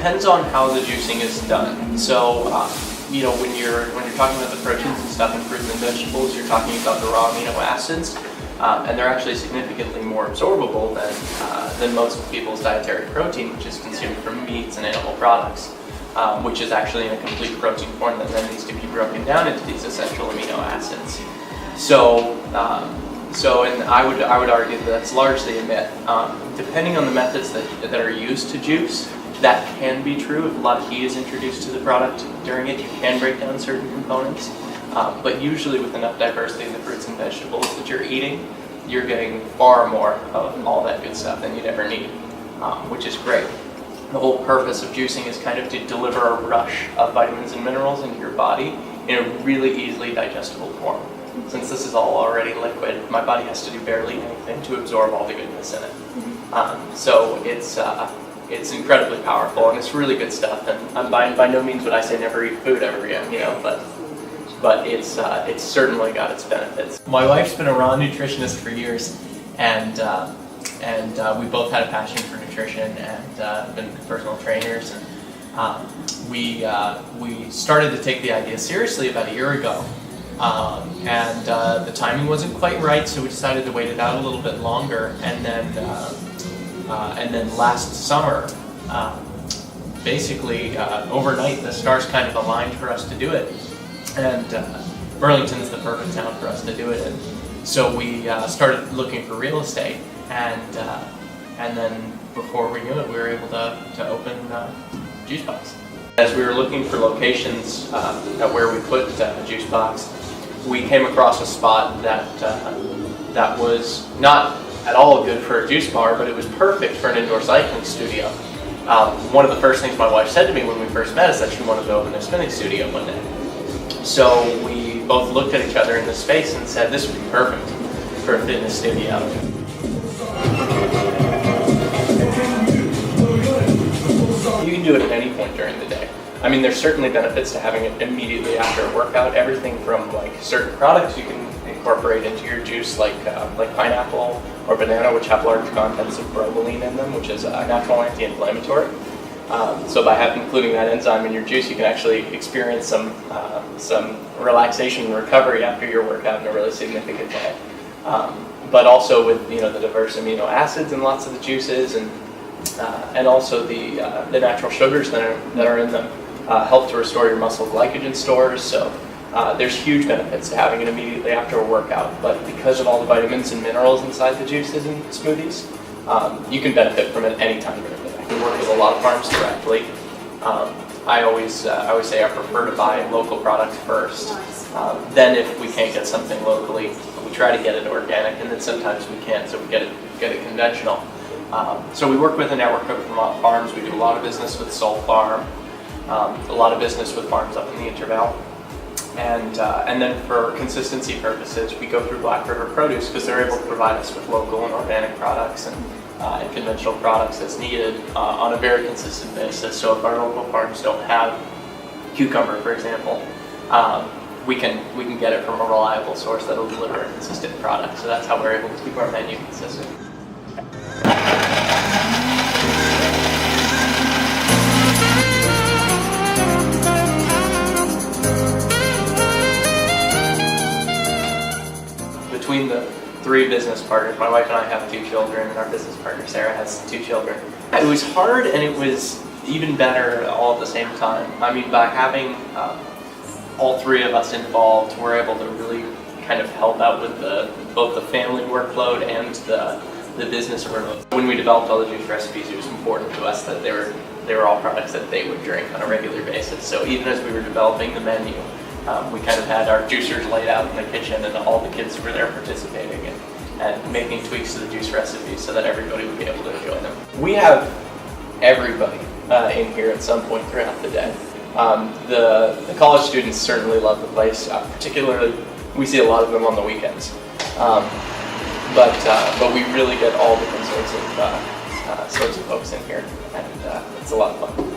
depends on how the juicing is done. So, you know, when you're talking about the proteins and stuff in fruits and vegetables, you're talking about the raw amino acids, and they're actually significantly more absorbable than most people's dietary protein, which is consumed from meats and animal products, which is actually in a complete protein form that then needs to be broken down into these essential amino acids. So, and I would argue that that's largely a myth. Depending on the methods that are used to juice, that can be true. If a lot of heat is introduced to the product during it, you can break down certain components. But usually with enough diversity in the fruits and vegetables that you're eating, you're getting far more of all that good stuff than you'd ever need, which is great. The whole purpose of juicing is kind of to deliver a rush of vitamins and minerals into your body in a really easily digestible form. Since this is all already liquid, my body has to do barely anything to absorb all the goodness in it. So it's incredibly powerful, and it's really good stuff. And by no means would I say never eat food ever again, you know, but it's certainly got its benefits. My wife's been a raw nutritionist for years, and we both had a passion for nutrition and been personal trainers. And we started to take the idea seriously about a year ago. And the timing wasn't quite right, so we decided to wait it out a little bit longer. And then last summer, basically overnight, the stars kind of aligned for us to do it. And Burlington's the perfect town for us to do it in. So we started looking for real estate, and then before we knew it, we were able to open Juice Box. As we were looking for locations at where we put Juice Box, we came across a spot that was not at all good for a juice bar, but it was perfect for an indoor cycling studio. One of the first things my wife said to me when we first met is that she wanted to open a spinning studio one day. So we both looked at each other in the space and said this would be perfect for a fitness studio. You can do it at any point during the day. I mean, there's certainly benefits to having it immediately after a workout. Everything from like certain products you can incorporate into your juice, like pineapple or banana, which have large contents of bromelain in them, which is a natural anti-inflammatory. So by including that enzyme in your juice, you can actually experience some relaxation and recovery after your workout in a really significant way. But also with the diverse amino acids in lots of the juices, and also the natural sugars that are in them help to restore your muscle glycogen stores. So there's huge benefits to having it immediately after a workout. But because of all the vitamins and minerals inside the juices and smoothies, you can benefit from it any time during the day. We work with a lot of farms directly. I always say I prefer to buy local products first. Then if we can't get something locally, we try to get it organic, and then sometimes we can't, so we get it conventional. So we work with a network of Vermont farms. We do a lot of business with Soul Farm, a lot of business with farms up in the Intervale, and then for consistency purposes, we go through Black River Produce because they're able to provide us with local and organic products and conventional products as needed on a very consistent basis. So if our local farms don't have cucumber, for example, we can get it from a reliable source that'll deliver a consistent product. So that's how we're able to keep our menu consistent. Between the three business partners, my wife and I have 2 children, and our business partner Sarah has 2 children. It was hard, and it was even better all at the same time. I mean, by having all 3 of us involved, we're able to really kind of help out with both the family workload and the business workload. When we developed all the juice recipes, it was important to us that they were all products that they would drink on a regular basis. So even as we were developing the menu, we kind of had our juicers laid out in the kitchen, and all the kids were there participating and making tweaks to the juice recipes so that everybody would be able to enjoy them. We have everybody in here at some point throughout the day. The college students certainly love the place, particularly we see a lot of them on the weekends. But we really get all different sorts of folks in here, and it's a lot of fun.